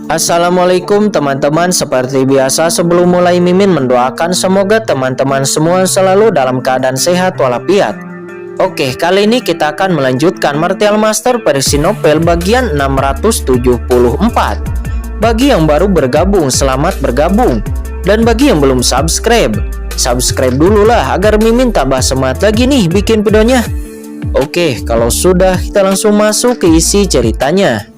Assalamualaikum teman-teman, seperti biasa sebelum mulai Mimin mendoakan semoga teman-teman semua selalu dalam keadaan sehat walafiat. Oke, kali ini kita akan melanjutkan Martial Master versi novel bagian 674. Bagi yang baru bergabung, selamat bergabung. Dan bagi yang belum subscribe dulu lah agar Mimin tambah semangat lagi nih bikin videonya. Oke, kalau sudah kita langsung masuk ke isi ceritanya.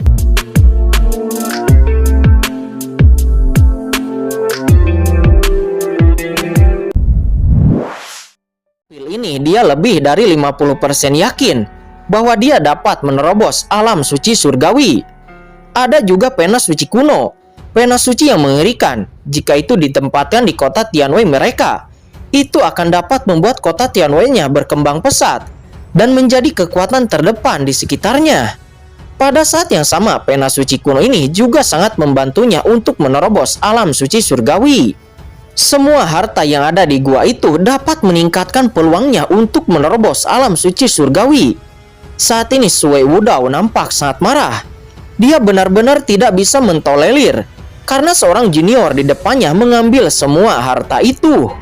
Ini dia lebih dari 50% yakin bahwa dia dapat menerobos alam suci surgawi. Ada juga pena suci kuno, pena suci yang mengerikan. Jika itu ditempatkan di kota Tianwei mereka, itu akan dapat membuat kota Tianwei-nya berkembang pesat dan menjadi kekuatan terdepan di sekitarnya. Pada saat yang sama, pena suci kuno ini juga sangat membantunya untuk menerobos alam suci surgawi. Semua harta yang ada di gua itu dapat meningkatkan peluangnya untuk menerobos alam suci surgawi. Saat ini Sui Wudao nampak sangat marah. Dia benar-benar tidak bisa mentolerir karena seorang junior di depannya mengambil semua harta itu.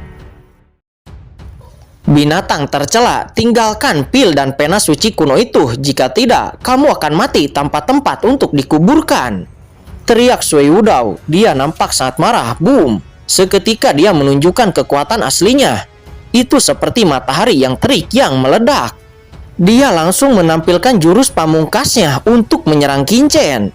Binatang tercela, tinggalkan pil dan pena suci kuno itu. Jika tidak, kamu akan mati tanpa tempat untuk dikuburkan. Teriak Sui Wudao. Dia nampak sangat marah. Boom! Seketika dia menunjukkan kekuatan aslinya. Itu seperti matahari yang terik yang meledak. Dia langsung menampilkan jurus pamungkasnya untuk menyerang Qin Chen.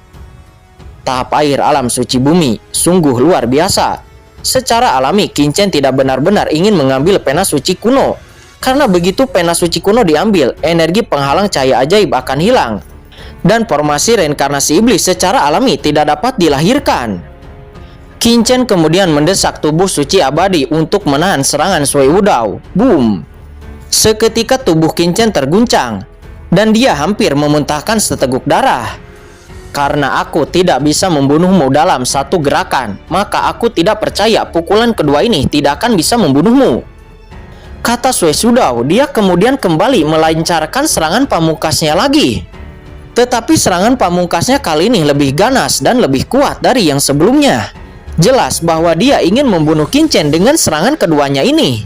Tahap air alam suci bumi sungguh luar biasa. Secara alami Qin Chen tidak benar-benar ingin mengambil pena suci kuno. Karena begitu pena suci kuno diambil, energi penghalang cahaya ajaib akan hilang. Dan formasi reinkarnasi iblis secara alami tidak dapat dilahirkan. Qin Chen kemudian mendesak tubuh suci abadi untuk menahan serangan Sui Wudao. Boom! Seketika tubuh Qin Chen terguncang dan dia hampir memuntahkan seteguk darah. Karena aku tidak bisa membunuhmu dalam satu gerakan, maka aku tidak percaya pukulan kedua ini tidak akan bisa membunuhmu, kata Sui Wudao. Dia kemudian kembali melancarkan serangan pamungkasnya lagi. Tetapi serangan pamungkasnya kali ini lebih ganas dan lebih kuat dari yang sebelumnya. Jelas bahwa dia ingin membunuh Qin Chen dengan serangan keduanya ini.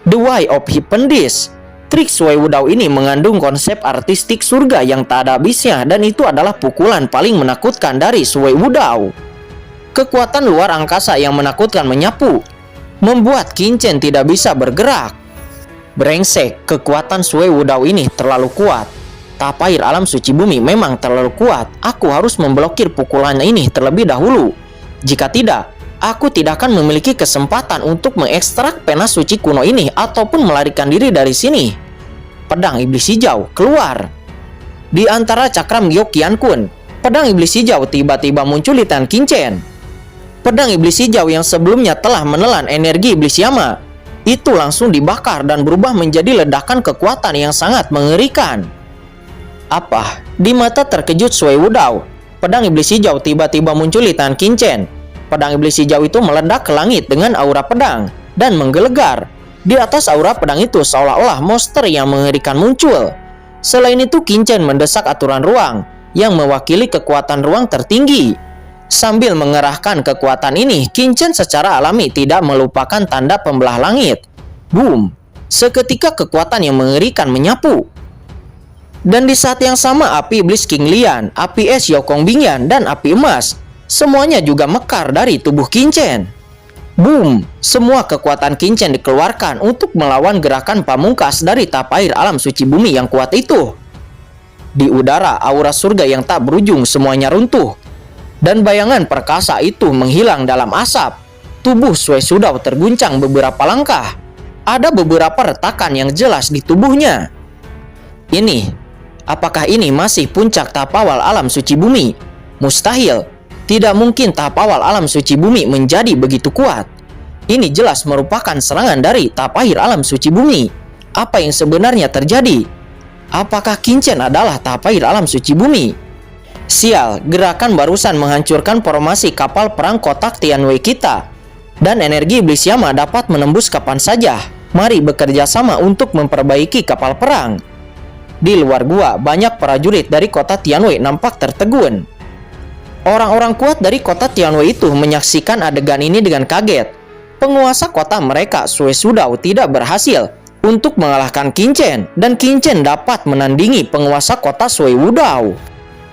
The Way of Hypnosis. Trik Sui Wudao ini mengandung konsep artistik surga yang tak ada habisnya, dan itu adalah pukulan paling menakutkan dari Sui Wudao. Kekuatan luar angkasa yang menakutkan menyapu, membuat Qin Chen tidak bisa bergerak. Brengsek, kekuatan Sui Wudao ini terlalu kuat. Tahap air alam suci bumi memang terlalu kuat. Aku harus memblokir pukulannya ini terlebih dahulu. Jika tidak, aku tidak akan memiliki kesempatan untuk mengekstrak pena suci kuno ini ataupun melarikan diri dari sini. Pedang iblis hijau keluar. Di antara cakram Gyok Qian Kun, pedang iblis hijau tiba-tiba muncul di tangan Qin Chen. Pedang iblis hijau yang sebelumnya telah menelan energi iblis Yama, itu langsung dibakar dan berubah menjadi ledakan kekuatan yang sangat mengerikan. Apa? Di mata terkejut Sui Wudao, pedang iblis hijau tiba-tiba muncul di tangan Qin Chen. Pedang iblis hijau itu meledak ke langit dengan aura pedang dan menggelegar. Di atas aura pedang itu seolah-olah monster yang mengerikan muncul. Selain itu Qin Chen mendesak aturan ruang yang mewakili kekuatan ruang tertinggi. Sambil mengerahkan kekuatan ini, Qin Chen secara alami tidak melupakan tanda pembelah langit. Boom! Seketika kekuatan yang mengerikan menyapu. Dan di saat yang sama api iblis King Lian, api es Yokong Bingyan, dan api emas semuanya juga mekar dari tubuh Qin Chen. Boom! Semua kekuatan Qin Chen dikeluarkan untuk melawan gerakan pamungkas dari tahap air alam suci bumi yang kuat itu. Di udara, aura surga yang tak berujung semuanya runtuh. Dan bayangan perkasa itu menghilang dalam asap. Tubuh Sui Wudao terguncang beberapa langkah. Ada beberapa retakan yang jelas di tubuhnya. Apakah ini masih puncak tahap awal alam suci bumi? Mustahil. Tidak mungkin tahap awal alam suci bumi menjadi begitu kuat. Ini jelas merupakan serangan dari tahap akhir alam suci bumi. Apa yang sebenarnya terjadi? Apakah Qin Chen adalah tahap akhir alam suci bumi? Sial, gerakan barusan menghancurkan formasi kapal perang kotak Tianwei kita. Dan energi iblis Yama dapat menembus kapan saja. Mari bekerja sama untuk memperbaiki kapal perang. Di luar gua, banyak prajurit dari kota Tianwei nampak tertegun. Orang-orang kuat dari kota Tianwei itu menyaksikan adegan ini dengan kaget. Penguasa kota mereka, Sui Shudao, tidak berhasil untuk mengalahkan Qin Chen, dan Qin Chen dapat menandingi penguasa kota Sui Wudao.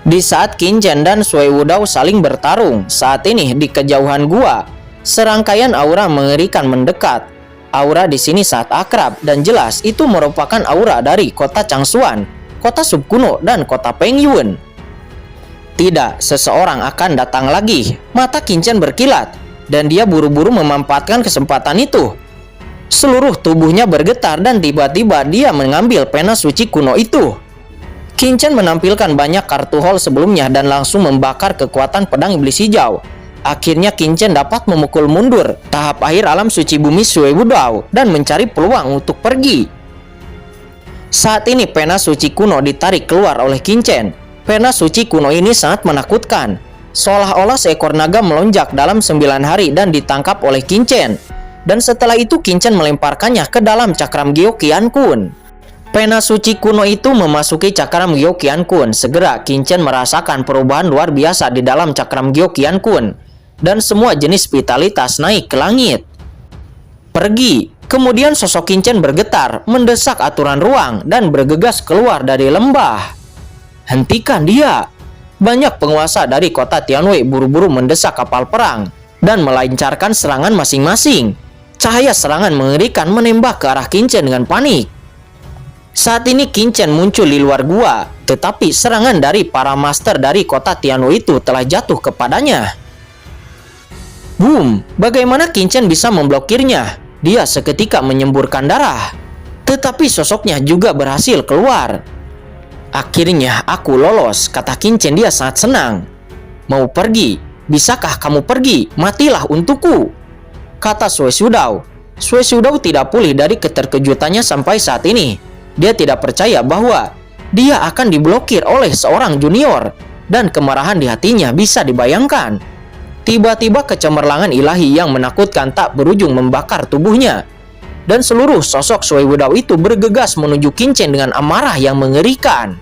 Di saat Qin Chen dan Sui Wudao saling bertarung, saat ini di kejauhan gua, serangkaian aura mengerikan mendekat. Aura di sini sangat akrab dan jelas itu merupakan aura dari kota Changshuan, kota Sub kuno, dan kota Pengyun. Tidak, seseorang akan datang lagi. Mata Qin Chen berkilat, dan dia buru-buru memanfaatkan kesempatan itu. Seluruh tubuhnya bergetar dan tiba-tiba dia mengambil pena suci kuno itu. Qin Chen menampilkan banyak kartu hall sebelumnya dan langsung membakar kekuatan pedang iblis hijau. Akhirnya Qin Chen dapat memukul mundur tahap akhir alam suci bumi Sui Wudao dan mencari peluang untuk pergi. Saat ini pena suci kuno ditarik keluar oleh Qin Chen. Pena suci kuno ini sangat menakutkan. Seolah-olah seekor naga melonjak dalam 9 hari dan ditangkap oleh Qin Chen. Dan setelah itu Qin Chen melemparkannya ke dalam cakram Gyo Qian Kun. Pena suci kuno itu memasuki cakram Gyo Qian Kun. Segera Qin Chen merasakan perubahan luar biasa di dalam cakram Gyo Qian Kun. Dan semua jenis vitalitas naik ke langit. Pergi. Kemudian sosok Qin Chen bergetar, mendesak aturan ruang dan bergegas keluar dari lembah. Hentikan dia. Banyak penguasa dari kota Tianwei buru-buru mendesak kapal perang dan melancarkan serangan masing-masing. Cahaya serangan mengerikan menembak ke arah Qin Chen dengan panik. Saat ini Qin Chen muncul di luar gua, tetapi serangan dari para master dari kota Tianwei itu telah jatuh kepadanya. Boom! Bagaimana Qin Chen bisa memblokirnya? Dia seketika menyemburkan darah. Tetapi sosoknya juga berhasil keluar. Akhirnya aku lolos, kata Qin Chen. Dia sangat senang. Mau pergi? Bisakah kamu pergi? Matilah untukku, kata Sui Shudao. Sui Shudao tidak pulih dari keterkejutannya sampai saat ini. Dia tidak percaya bahwa dia akan diblokir oleh seorang junior, dan kemarahan di hatinya bisa dibayangkan. Tiba-tiba kecemerlangan ilahi yang menakutkan tak berujung membakar tubuhnya, dan seluruh sosok Sui Wudao itu bergegas menuju Qin Chen dengan amarah yang mengerikan.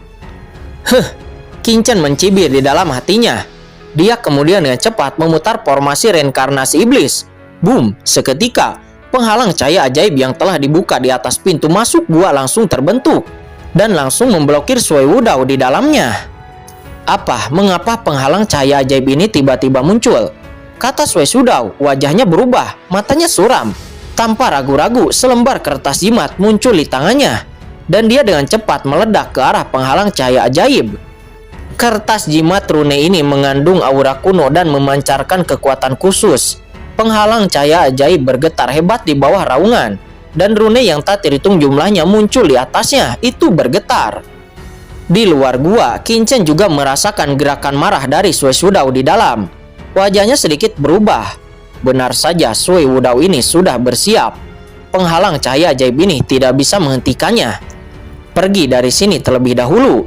Qin Chen mencibir di dalam hatinya. Dia kemudian dengan cepat memutar formasi reinkarnasi iblis. Boom! Seketika, penghalang cahaya ajaib yang telah dibuka di atas pintu masuk gua langsung terbentuk dan langsung memblokir Sui Wudao di dalamnya. Mengapa penghalang cahaya ajaib ini tiba-tiba muncul? Kata Sui Shudao. Wajahnya berubah, matanya suram. Tanpa ragu-ragu, selembar kertas jimat muncul di tangannya, dan dia dengan cepat meledak ke arah penghalang cahaya ajaib. Kertas jimat rune ini mengandung aura kuno dan memancarkan kekuatan khusus. Penghalang cahaya ajaib bergetar hebat di bawah raungan, dan rune yang tak terhitung jumlahnya muncul di atasnya, itu bergetar. Di luar gua, Qin Chen juga merasakan gerakan marah dari Sui Shudao di dalam. Wajahnya sedikit berubah. Benar saja, Sui Wudao ini sudah bersiap. Penghalang cahaya ajaib ini tidak bisa menghentikannya. Pergi dari sini terlebih dahulu,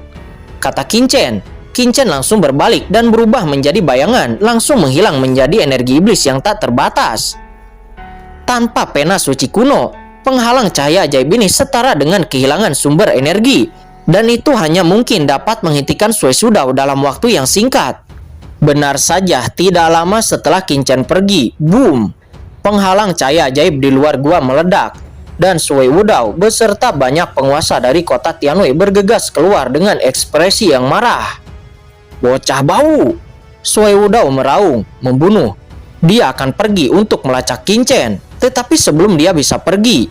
kata Qin Chen. Qin Chen langsung berbalik dan berubah menjadi bayangan, langsung menghilang menjadi energi iblis yang tak terbatas. Tanpa pena suci kuno, penghalang cahaya ajaib ini setara dengan kehilangan sumber energi, dan itu hanya mungkin dapat menghentikan Sui Shudao dalam waktu yang singkat. Benar saja, tidak lama setelah Qin Chen pergi, boom! Penghalang cahaya ajaib di luar gua meledak, dan Sui Wudao beserta banyak penguasa dari kota Tianwei bergegas keluar dengan ekspresi yang marah. Bocah bau! Sui Wudao meraung, membunuh. Dia akan pergi untuk melacak Qin Chen, tetapi sebelum dia bisa pergi,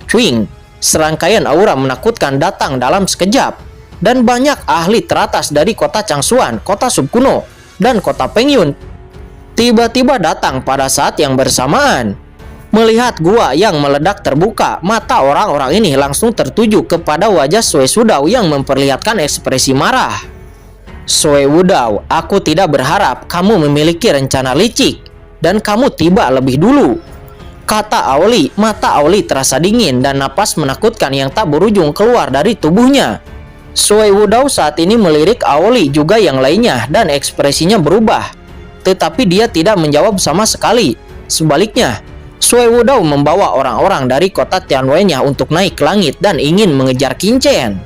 cuing! Serangkaian aura menakutkan datang dalam sekejap, dan banyak ahli teratas dari kota Changshuan, kota Sub kuno, dan kota Pengyun tiba-tiba datang pada saat yang bersamaan. Melihat gua yang meledak terbuka, mata orang-orang ini langsung tertuju kepada wajah Sui Shudao yang memperlihatkan ekspresi marah. Sui Wudao, aku tidak berharap kamu memiliki rencana licik, dan kamu tiba lebih dulu, kata Aoli. Mata Aoli terasa dingin dan napas menakutkan yang tak berujung keluar dari tubuhnya. Sui Wudao saat ini melirik Aoli juga yang lainnya dan ekspresinya berubah. Tetapi dia tidak menjawab sama sekali. Sebaliknya, Sui Wudao membawa orang-orang dari kota Tianwei-nya untuk naik ke langit dan ingin mengejar Qin Chen.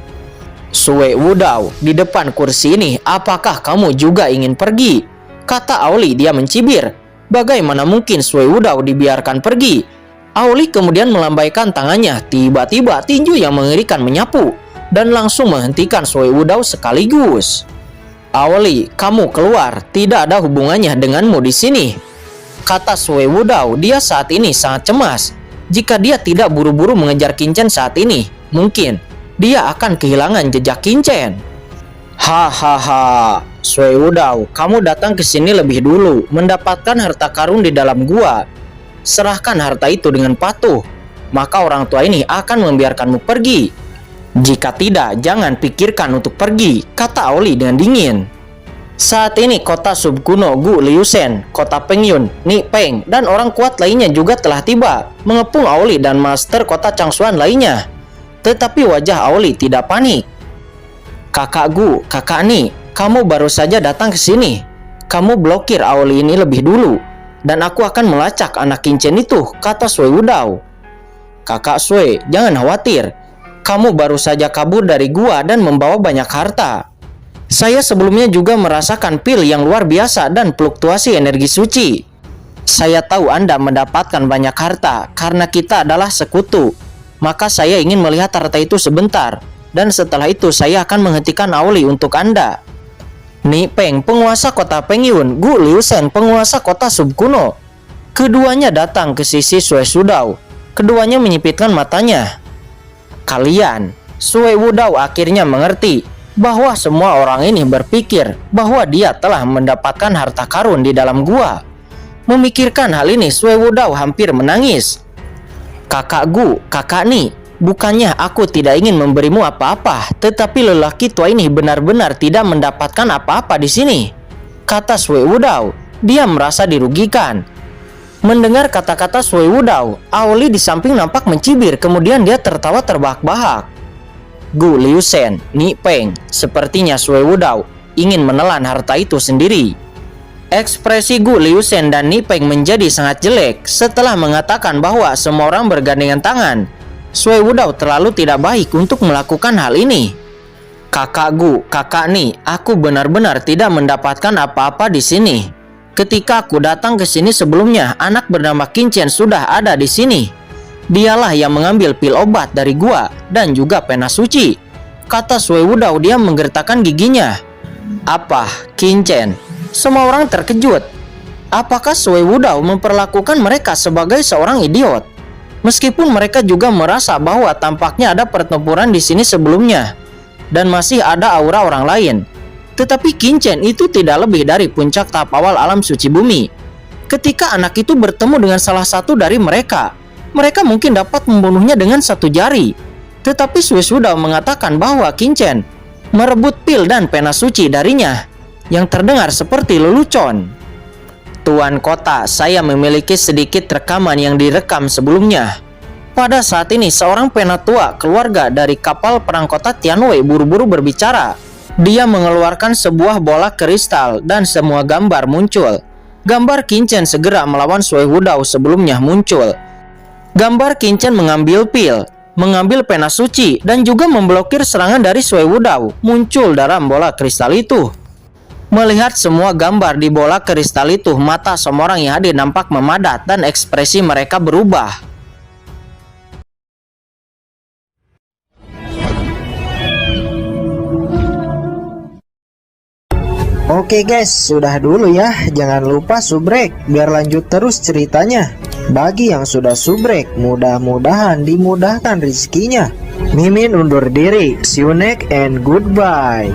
Sui Wudao, di depan kursi ini, apakah kamu juga ingin pergi? kata Auli. Dia mencibir. Bagaimana mungkin Sui Wudao dibiarkan pergi? Auli kemudian melambaikan tangannya. Tiba-tiba tinju yang mengerikan menyapu dan langsung menghentikan Sui Wudao sekaligus. Auli, kamu keluar. Tidak ada hubungannya denganmu di sini, kata Sui Wudao. Dia saat ini sangat cemas. Jika dia tidak buru-buru mengejar Qin Chen saat ini, mungkin dia akan kehilangan jejak Qin Chen. Hahaha, Sui Wudao, kamu datang ke sini lebih dulu, mendapatkan harta karun di dalam gua. Serahkan harta itu dengan patuh, maka orang tua ini akan membiarkanmu pergi. Jika tidak, jangan pikirkan untuk pergi, kata Auli dengan dingin. Saat ini kota subkuno Gu Liusen, kota Pengyun, Ni Peng, dan orang kuat lainnya juga telah tiba, mengepung Auli dan master kota Changshuan lainnya. Tetapi wajah Auli tidak panik. Kakak Gu, kakak Ni, kamu baru saja datang ke sini. Kamu blokir Auli ini lebih dulu, dan aku akan melacak anak Qin Chen itu, kata Sui Wudao. Kakak Sui, jangan khawatir. Kamu baru saja kabur dari gua dan membawa banyak harta. Saya sebelumnya juga merasakan pil yang luar biasa dan fluktuasi energi suci. Saya tahu Anda mendapatkan banyak harta karena kita adalah sekutu. Maka saya ingin melihat harta itu sebentar, dan setelah itu saya akan menghentikan Auli untuk Anda. Ni Peng, penguasa kota Pengyun, Gu Liusen, penguasa kota subkuno. Keduanya datang ke sisi Sui Wudao. Keduanya menyipitkan matanya. Kalian, Sui Wudao akhirnya mengerti bahwa semua orang ini berpikir bahwa dia telah mendapatkan harta karun di dalam gua. Memikirkan hal ini, Sui Wudao hampir menangis. Kakak Gu, kakak Ni, bukannya aku tidak ingin memberimu apa-apa, tetapi lelaki tua ini benar-benar tidak mendapatkan apa-apa di sini, kata Sui Wudao. Dia merasa dirugikan. Mendengar kata-kata Sui Wudao, Auli di samping nampak mencibir, kemudian dia tertawa terbahak-bahak. Gu Liusen, Ni Peng, sepertinya Sui Wudao ingin menelan harta itu sendiri. Ekspresi Gu Liusen dan Ni Peng menjadi sangat jelek setelah mengatakan bahwa semua orang bergandengan tangan. Sui Wudao terlalu tidak baik untuk melakukan hal ini. Kakak Gu, kakak Ni, aku benar-benar tidak mendapatkan apa-apa di sini. Ketika aku datang ke sini sebelumnya, anak bernama Qin Chen sudah ada di sini. Dialah yang mengambil pil obat dari gua dan juga pena suci, kata Sui Wudao. Dia menggertakkan giginya. Apa, Qin Chen? Semua orang terkejut. Apakah Sui Wudao memperlakukan mereka sebagai seorang idiot? Meskipun mereka juga merasa bahwa tampaknya ada pertempuran di sini sebelumnya dan masih ada aura orang lain. Tetapi Qin Chen itu tidak lebih dari puncak tahap awal alam suci bumi. Ketika anak itu bertemu dengan salah satu dari mereka, mereka mungkin dapat membunuhnya dengan satu jari. Tetapi Sui Wudao mengatakan bahwa Qin Chen merebut pil dan pena suci darinya, yang terdengar seperti lelucon. Tuan kota, saya memiliki sedikit rekaman yang direkam sebelumnya. Pada saat ini, seorang penatua keluarga dari kapal perang kota Tianwei buru-buru berbicara. Dia mengeluarkan sebuah bola kristal dan semua gambar muncul. Gambar Qin Chen segera melawan Sui Wudao sebelumnya muncul. Gambar Qin Chen mengambil pil, mengambil pena suci, dan juga memblokir serangan dari Sui Wudao muncul dalam bola kristal itu. Melihat semua gambar di bola kristal itu, mata semua orang yang hadir nampak memadat dan ekspresi mereka berubah. Oke guys, sudah dulu ya. Jangan lupa subrek biar lanjut terus ceritanya. Bagi yang sudah subrek, mudah-mudahan dimudahkan rezekinya. Mimin undur diri. See you next and goodbye.